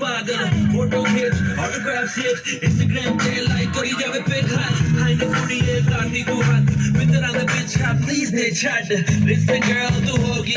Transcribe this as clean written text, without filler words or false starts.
pagal photo khich autograph shit Instagram te like kari jave pe khat find a foodie karti tu hat vidra the bitch ha please they chat listen girl tu hogi